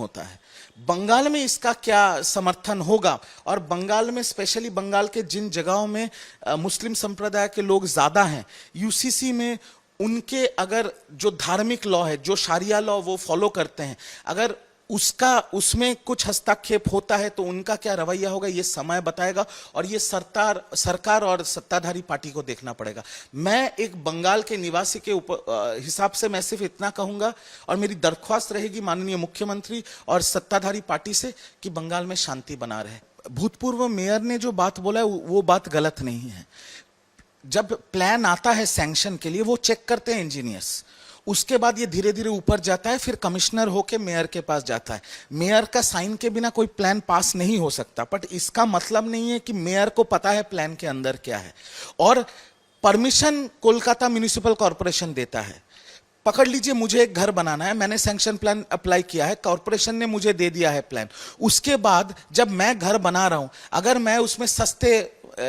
होता है। बंगाल में इसका क्या समर्थन होगा, और बंगाल में स्पेशली बंगाल के जिन जगहों में मुस्लिम संप्रदाय के लोग ज्यादा हैं, यूसीसी में उनके अगर जो धार्मिक लॉ है, जो शारिया लॉ वो फॉलो करते हैं, अगर उसमें कुछ हस्तक्षेप होता है तो उनका क्या रवैया होगा, ये समय बताएगा, और ये सरकार और सत्ताधारी पार्टी को देखना पड़ेगा। मैं एक बंगाल के निवासी के हिसाब से मैं सिर्फ इतना कहूंगा, और मेरी दरख्वास्त रहेगी माननीय मुख्यमंत्री और सत्ताधारी पार्टी से कि बंगाल में शांति बना रहे। भूतपूर्व मेयर ने जो बात बोला है वो बात गलत नहीं है। जब प्लान आता है सैंक्शन के लिए, वो चेक करते हैं इंजीनियर्स, उसके बाद ये धीरे धीरे ऊपर जाता है, फिर कमिश्नर होके मेयर के पास जाता है। मेयर का साइन के बिना कोई प्लान पास नहीं हो सकता, बट इसका मतलब नहीं है कि मेयर को पता है प्लान के अंदर क्या है। और परमिशन कोलकाता म्युनिसिपल कॉर्पोरेशन देता है। पकड़ लीजिए, मुझे एक घर बनाना है, मैंने सैंक्शन प्लान अप्लाई किया है, कॉर्पोरेशन ने मुझे दे दिया है प्लान। उसके बाद जब मैं घर बना रहा हूं, अगर मैं उसमें सस्ते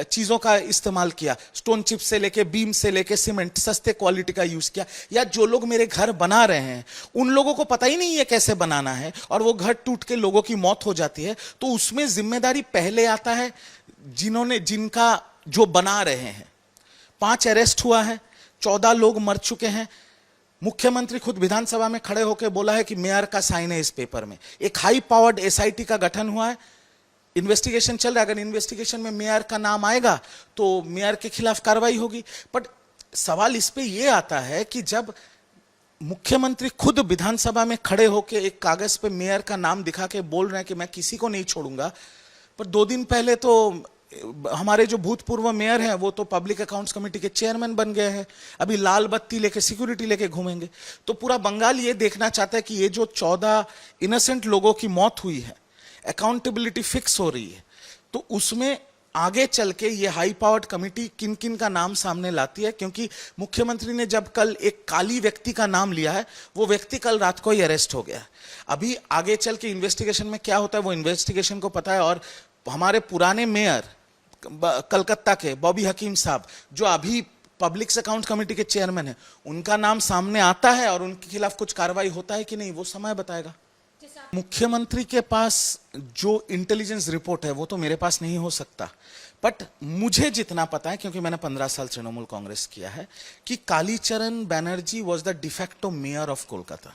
चीजों का इस्तेमाल किया, स्टोन चिप से लेके बीम से लेके सीमेंट, सस्ते क्वालिटी का यूज किया, या जो लोग मेरे घर बना रहे हैं उन लोगों को पता ही नहीं है कैसे बनाना है, और वो घर टूट के लोगों की मौत हो जाती है, तो उसमें जिम्मेदारी पहले आता है जिनका जो बना रहे हैं। 5 अरेस्ट हुआ है, 14 लोग मर चुके हैं। मुख्यमंत्री खुद विधानसभा में खड़े होकर बोला है कि मेयर का साइन है इस पेपर में। एक हाई पावर्ड एसआईटी का गठन हुआ है, इन्वेस्टिगेशन चल रहा है। अगर इन्वेस्टिगेशन में मेयर का नाम आएगा तो मेयर के खिलाफ कार्रवाई होगी। बट सवाल इस पे ये आता है कि जब मुख्यमंत्री खुद विधानसभा में खड़े होकर एक कागज पे मेयर का नाम दिखा के बोल रहे हैं कि मैं किसी को नहीं छोड़ूंगा, पर 2 दिन पहले तो हमारे जो भूतपूर्व मेयर हैं वो तो पब्लिक अकाउंट्स कमेटी के चेयरमैन बन गए हैं, अभी लाल बत्ती लेके सिक्योरिटी लेके घूमेंगे। तो पूरा बंगाल ये देखना चाहता है कि ये जो 14 इनोसेंट लोगों की मौत हुई है, अकाउंटेबिलिटी फिक्स हो रही है, तो उसमें आगे चल के ये हाई पावर्ड कमेटी किन किन का नाम सामने लाती है। क्योंकि मुख्यमंत्री ने जब कल एक काली व्यक्ति का नाम लिया है, वो व्यक्ति कल रात को ही अरेस्ट हो गया। अभी आगे चल के इन्वेस्टिगेशन में क्या होता है वो इन्वेस्टिगेशन को पता है। और हमारे पुराने मेयर कलकत्ता के बॉबी हकीम साहब, जो अभी पब्लिक अकाउंट कमेटी के चेयरमैन हैं, उनका नाम सामने आता है और उनके खिलाफ कुछ कार्रवाई होता है कि नहीं, वो समय बताएगा। मुख्यमंत्री के पास जो इंटेलिजेंस रिपोर्ट है वो तो मेरे पास नहीं हो सकता, बट मुझे जितना पता है, क्योंकि मैंने 15 साल तृणमूल कांग्रेस किया है, कि Kalicharan Banerjee was the de facto mayor of Kolkata.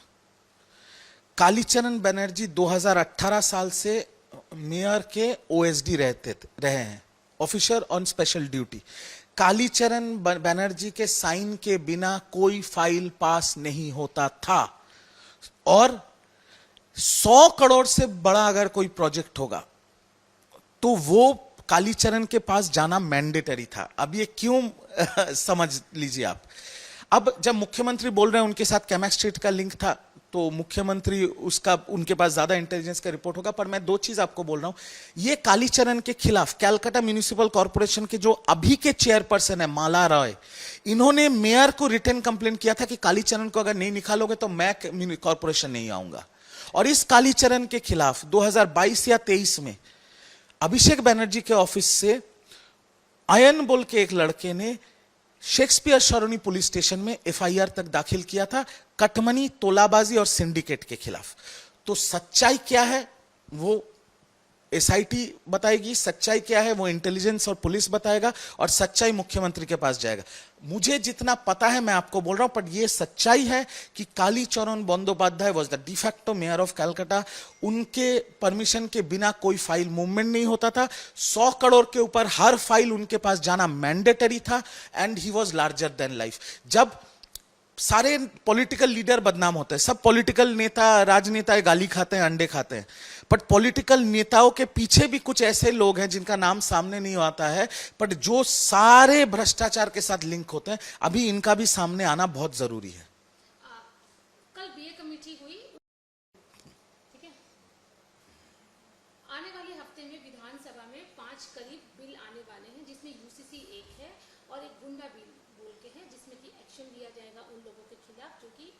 Kalicharan Banerjee 2018 साल से मेयर के ओएसडी रहे हैं, officer on special duty. Kalicharan Banerjee के साइन के बिना कोई फाइल पास नहीं होता था, और 100 करोड़ से बड़ा अगर कोई प्रोजेक्ट होगा तो वो कालीचरण के पास जाना मैंडेटरी था। अब ये क्यों समझ लीजिए आप। अब जब मुख्यमंत्री बोल रहे हैं उनके साथ कैमैक्स स्ट्रीट का लिंक था, तो मुख्यमंत्री उनके पास ज्यादा इंटेलिजेंस का रिपोर्ट होगा। पर मैं 2 चीज आपको बोल रहा हूं, ये कालीचरण के खिलाफ कैलकाटा म्युनिसिपल कॉर्पोरेशन के जो अभी के चेयरपर्सन है माला रॉय, इन्होंने मेयर को रिटन कंप्लेन किया था कि कालीचरण को अगर नहीं निकालोगे तो मैं कॉर्पोरेशन नहीं आऊंगा। और इस कालीचरण के खिलाफ 2022 या 23 में अभिषेक बनर्जी के ऑफिस से अयन बोल के एक लड़के ने शेक्सपियर सरोनी पुलिस स्टेशन में एफआईआर तक दाखिल किया था, कटमनी, तोलाबाजी और सिंडिकेट के खिलाफ। तो सच्चाई क्या है वो एसआईटी बताएगी, सच्चाई क्या है वो इंटेलिजेंस और पुलिस बताएगा, और सच्चाई मुख्यमंत्री के पास जाएगा। मुझे जितना पता है मैं आपको बोल रहा हूं, पर ये सच्चाई है कि Kalicharan Bandopadhyay was the de facto mayor of Calcutta. उनके परमिशन के बिना कोई फाइल मूवमेंट नहीं होता था। 100 करोड़ के ऊपर हर फाइल उनके पास जाना मैंडेटरी था, and he was larger than life. जब सारे पॉलिटिकल लीडर बदनाम होते हैं, सब पॉलिटिकल नेता, राजनेता गाली खाते हैं, अंडे खाते हैं, बट पॉलिटिकल नेताओं के पीछे भी कुछ ऐसे लोग हैं जिनका नाम सामने नहीं आता है, बट जो सारे भ्रष्टाचार के साथ लिंक होते हैं। अभी इनका भी सामने आना बहुत जरूरी है। कल बीए कमेटी हुई, ठीक है, आने वाले हफ्ते में विधानसभा में 5 करीब बिल आने वाले हैं, जिसमें यूसीसी एक है और एक गुंडा बिल बोल के है, जिसमें कि एक्शन लिया जाएगा उन लोगों के खिलाफ जो कि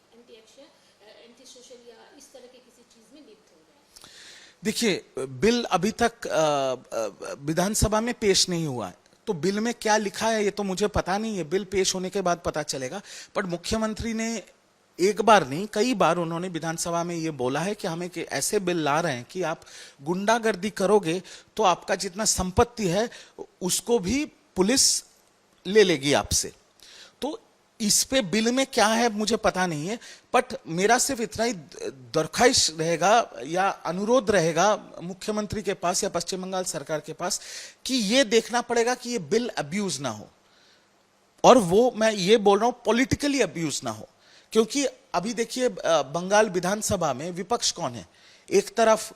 एंटी सोशल या इस तरह के किसी चीज में लिप्त हो रहे हैं। देखिए, बिल अभी तक विधानसभा में पेश नहीं हुआ है, तो बिल में क्या लिखा है ये तो मुझे पता नहीं है, बिल पेश होने के बाद पता चलेगा। पर मुख्यमंत्री ने एक बार नहीं, कई बार उन्होंने विधानसभा में ये बोला है कि हम एक ऐसे बिल ला रहे हैं कि आप गुंडागर्दी करोगे तो आपका जितना संपत्ति है उसको भी पुलिस ले लेगी आपसे। तो इस पे बिल में क्या है मुझे पता नहीं है, बट मेरा सिर्फ इतना ही दरख्वास्त रहेगा या अनुरोध रहेगा मुख्यमंत्री के पास या पश्चिम बंगाल सरकार के पास कि ये देखना पड़ेगा कि ये बिल अब्यूज ना हो, और वो मैं ये बोल रहा हूं पॉलिटिकली अब्यूज ना हो। क्योंकि अभी देखिए बंगाल विधानसभा में विपक्ष कौन है, एक तरफ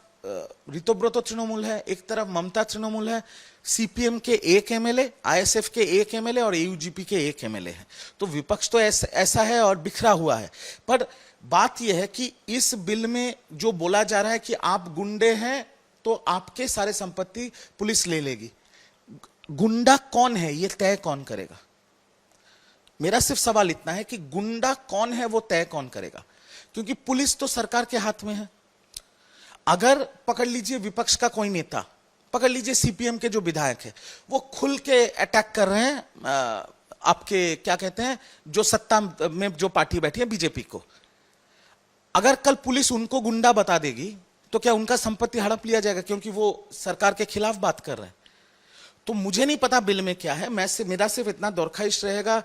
ऋतुब्रत तृणमूल है, एक तरफ ममता तृणमूल है, सीपीएम के एक एमएलए, आईएसएफ के एक एमएलए और एयूजीपी के एक एमएलए है। तो विपक्ष तो ऐसा है और बिखरा हुआ है। पर बात यह है कि इस बिल में जो बोला जा रहा है कि आप गुंडे हैं तो आपके सारे संपत्ति पुलिस ले लेगी, गुंडा कौन है ये तय कौन करेगा? मेरा सिर्फ सवाल इतना है कि गुंडा कौन है वो तय कौन करेगा? क्योंकि पुलिस तो सरकार के हाथ में है। अगर पकड़ लीजिए विपक्ष का कोई नेता, पकड़ लीजिए सीपीएम के जो विधायक है, वो खुल के अटैक कर रहे हैं आपके क्या कहते हैं जो सत्ता में जो पार्टी बैठी है बीजेपी को, अगर कल पुलिस उनको गुंडा बता देगी तो क्या उनका संपत्ति हड़प लिया जाएगा क्योंकि वो सरकार के खिलाफ बात कर रहे हैं? तो मुझे नहीं पता बिल में क्या है। मेरा सिर्फ इतना दरख्वास्त रहेगा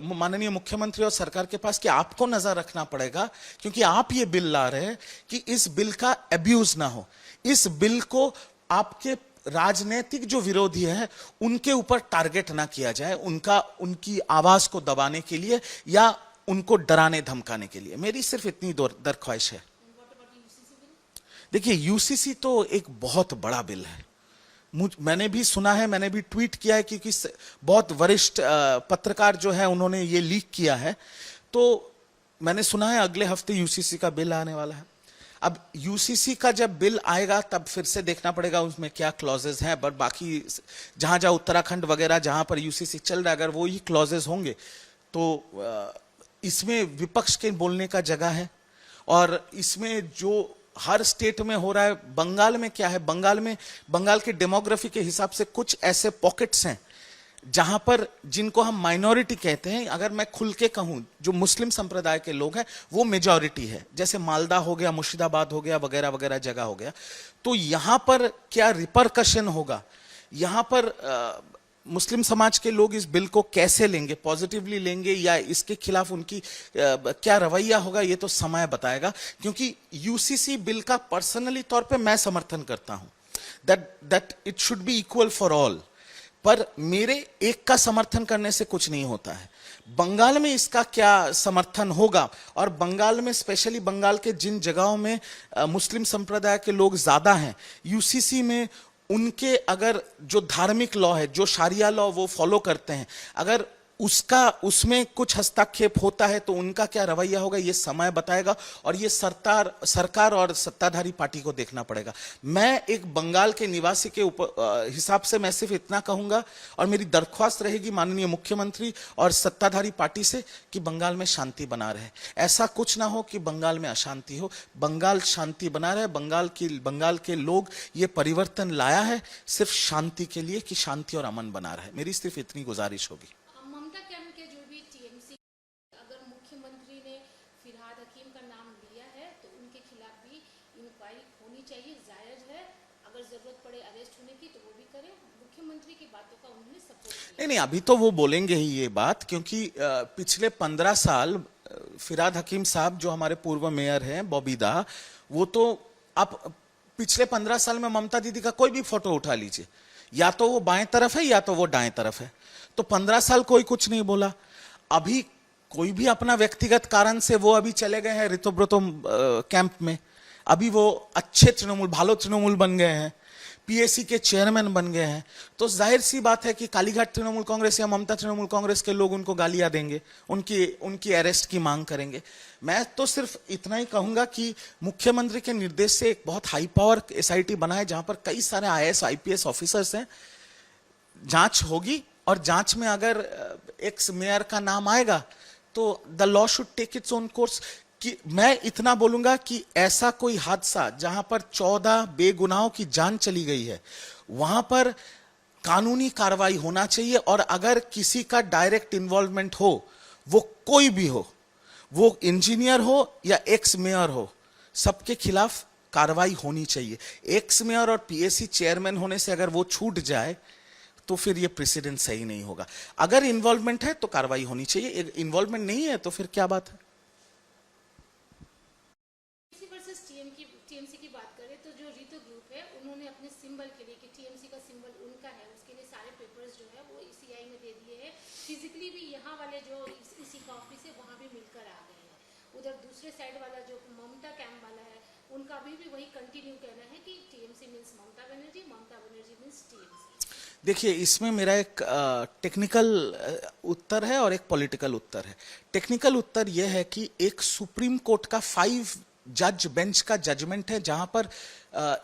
माननीय मुख्यमंत्री और सरकार के पास कि आपको नजर रखना पड़ेगा, क्योंकि आप ये बिल ला रहे हैं कि इस बिल का अब्यूज ना हो। इस बिल को आपके राजनीतिक जो विरोधी हैं उनके ऊपर टारगेट ना किया जाए, उनकी आवाज को दबाने के लिए या उनको डराने धमकाने के लिए। मेरी सिर्फ इतनी दरख्वास्त है। देखिए यूसीसी तो एक बहुत बड़ा बिल है, मैंने भी सुना है, मैंने भी ट्वीट किया है, क्योंकि बहुत वरिष्ठ पत्रकार जो है उन्होंने ये लीक किया है। तो मैंने सुना है अगले हफ्ते यूसीसी का बिल आने वाला है। अब यूसीसी का जब बिल आएगा तब फिर से देखना पड़ेगा उसमें क्या क्लॉजेस हैं, बट बाकी जहां जहां उत्तराखंड वगैरह जहां पर यूसीसी चल रहा है, अगर वो ही क्लॉजेस होंगे तो इसमें विपक्ष के बोलने का जगह है। और इसमें जो हर स्टेट में हो रहा है, बंगाल में क्या है, बंगाल के डेमोग्राफी के हिसाब से कुछ ऐसे पॉकेट्स हैं जहां पर जिनको हम माइनॉरिटी कहते हैं, अगर मैं खुल के कहूं जो मुस्लिम संप्रदाय के लोग हैं वो मेजॉरिटी है, जैसे मालदा हो गया, मुर्शिदाबाद हो गया, वगैरह वगैरह जगह हो गया। तो यहां पर क्या रिपरकशन होगा, यहां पर मुस्लिम समाज के लोग इस बिल को कैसे लेंगे, पॉजिटिवली लेंगे या इसके खिलाफ उनकी क्या रवैया होगा, ये तो समय बताएगा। क्योंकि यूसीसी बिल का पर्सनली तौर पे मैं समर्थन करता हूं, that it should be equal for all, पर मेरे एक का समर्थन करने से कुछ नहीं होता है। बंगाल में इसका क्या समर्थन होगा, और बंगाल में स्पेशली बंगाल के जिन जगहों में मुस्लिम संप्रदाय के लोग ज्यादा हैं, यूसीसी में उनके अगर जो धार्मिक लॉ है, जो शारिया लॉ वो फॉलो करते हैं, अगर उसमें कुछ हस्तक्षेप होता है तो उनका क्या रवैया होगा ये समय बताएगा, और ये सरकार और सत्ताधारी पार्टी को देखना पड़ेगा। मैं एक बंगाल के निवासी के हिसाब से मैं सिर्फ इतना कहूंगा, और मेरी दरख्वास्त रहेगी माननीय मुख्यमंत्री और सत्ताधारी पार्टी से कि बंगाल में शांति बना रहे। ऐसा कुछ ना हो कि बंगाल में अशांति हो, बंगाल शांति बना रहे। बंगाल के लोग ये परिवर्तन लाया है सिर्फ शांति के लिए कि शांति और अमन बना रहे। मेरी सिर्फ इतनी गुजारिश होगी। नहीं, अभी तो वो बोलेंगे ही ये बात, क्योंकि पिछले 15 साल फिरहाद हकीम साहब जो हमारे पूर्व मेयर हैं बॉबीदा, वो तो आप पिछले 15 साल में ममता दीदी का कोई भी फोटो उठा लीजिए, या तो वो बाएं तरफ है या तो वो दाएं तरफ है। तो 15 साल कोई कुछ नहीं बोला। अभी कोई भी अपना व्यक्तिगत कारण से वो अभी चले गए हैं ऋतुब्रतो कैंप में, अभी वो अच्छे तृणमूल, भालो तृणमूल बन गए हैं, पीएसी के चेयरमैन बन गए हैं। तो जाहिर सी बात है कि कालीघाट तृणमूल कांग्रेस या ममता तृणमूल कांग्रेस के लोग उनको गालियां देंगे, उनकी अरेस्ट की मांग करेंगे। मैं तो सिर्फ इतना ही कहूंगा कि मुख्यमंत्री के निर्देश से एक बहुत हाई पावर एसआईटी बना है जहां पर कई सारे आईएएस आईपीएस ऑफिसर्स हैं। जांच होगी और जांच में अगर एक्स मेयर का नाम आएगा तो the law should take its own course. कि मैं इतना बोलूंगा कि ऐसा कोई हादसा जहां पर 14 बेगुनाहों की जान चली गई है, वहां पर कानूनी कार्रवाई होना चाहिए। और अगर किसी का डायरेक्ट इन्वॉल्वमेंट हो, वो कोई भी हो, वो इंजीनियर हो या एक्स मेयर हो, सबके खिलाफ कार्रवाई होनी चाहिए। एक्स मेयर और पीएससी चेयरमैन होने से अगर वो छूट जाए तो फिर ये प्रेसिडेंट सही नहीं होगा। अगर इन्वॉल्वमेंट है तो कार्रवाई होनी चाहिए, इन्वॉल्वमेंट नहीं है तो फिर क्या बात है। वर्सेस टीएमसी की बात करें तो जो रीतो ग्रुप है उन्होंने अपने सिंबल के लिए कि टीएमसी का सिंबल उनका है, उसके लिए सारे पेपर्स जो है वो ईसीआई में दे दिए हैं। फिजिकली भी यहाँ वाले जो इसी का ऑफिस है वहाँ भी मिलकर आ गए हैं। उधर दूसरे साइड वाला जो ममता कैंप वाला है उनका अभी भी वही कंटिन्यू कहना है कि TMC means Mamata Banerjee means TMC. देखिए, इसमें मेरा एक टेक्निकल उत्तर है और एक पॉलिटिकल उत्तर है। टेक्निकल उत्तर यह है कि एक सुप्रीम कोर्ट का 5 जज बेंच का जजमेंट है, जहां पर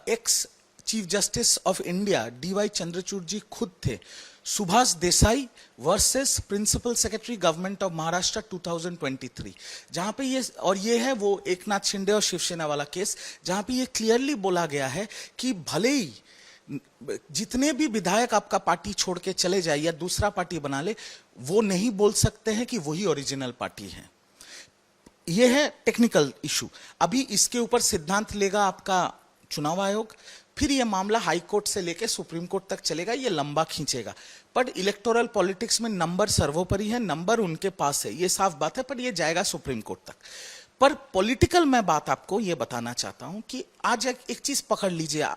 ex chief justice of India DY Chandrachud ji खुद थे। Subhash Desai versus principal secretary government of Maharashtra 2023, जहां पे ये है वो एकनाथ शिंदे और शिवसेना वाला केस, जहां पे ये क्लियरली बोला गया है कि भले ही जितने भी विधायक आपका पार्टी छोड़ के चले जाए या दूसरा पार्टी बना ले, वो नहीं बोल सकते हैं कि वही ओरिजिनल पार्टी है। यह है टेक्निकल इशू। अभी इसके ऊपर सिद्धांत लेगा आपका चुनाव आयोग, फिर यह मामला हाई कोर्ट से लेकर सुप्रीम कोर्ट तक चलेगा, यह लंबा खींचेगा। पर इलेक्टोरल पॉलिटिक्स में नंबर सर्वोपरि है, नंबर उनके पास है, यह साफ बात है, पर यह जाएगा सुप्रीम कोर्ट तक। पर पॉलिटिकल मैं बात आपको यह बताना चाहता हूं कि आज एक चीज पकड़ लीजिए,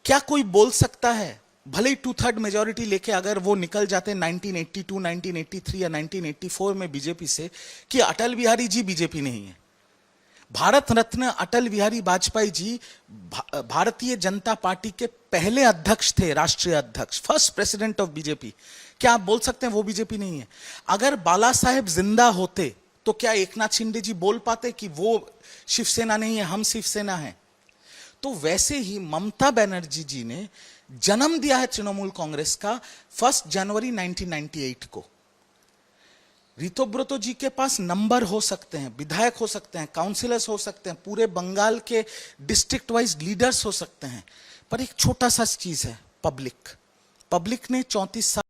क्या कोई बोल सकता है, भले ही 2/3 मेजोरिटी लेके अगर वो निकल जाते 1982, 1983 या 1984 में बीजेपी से, कि अटल बिहारी जी बीजेपी नहीं है। भारत रत्न अटल बिहारी वाजपेयी जी भारतीय जनता पार्टी के पहले अध्यक्ष थे, राष्ट्रीय अध्यक्ष, फर्स्ट प्रेसिडेंट ऑफ बीजेपी। क्या आप बोल सकते हैं वो बीजेपी नहीं है? अगर बाला साहेब जिंदा होते तो क्या एकनाथ शिंदे जी बोल पाते कि वो शिवसेना नहीं है, हम शिवसेना है? तो वैसे ही ममता बनर्जी जी ने जन्म दिया है तृणमूल कांग्रेस का 1 जनवरी 1998 को। रितोब्रतो जी के पास नंबर हो सकते हैं, विधायक हो सकते हैं, काउंसिलर्स हो सकते हैं, पूरे बंगाल के डिस्ट्रिक्ट वाइज लीडर्स हो सकते हैं, पर एक छोटा सा चीज है, पब्लिक ने 34 साल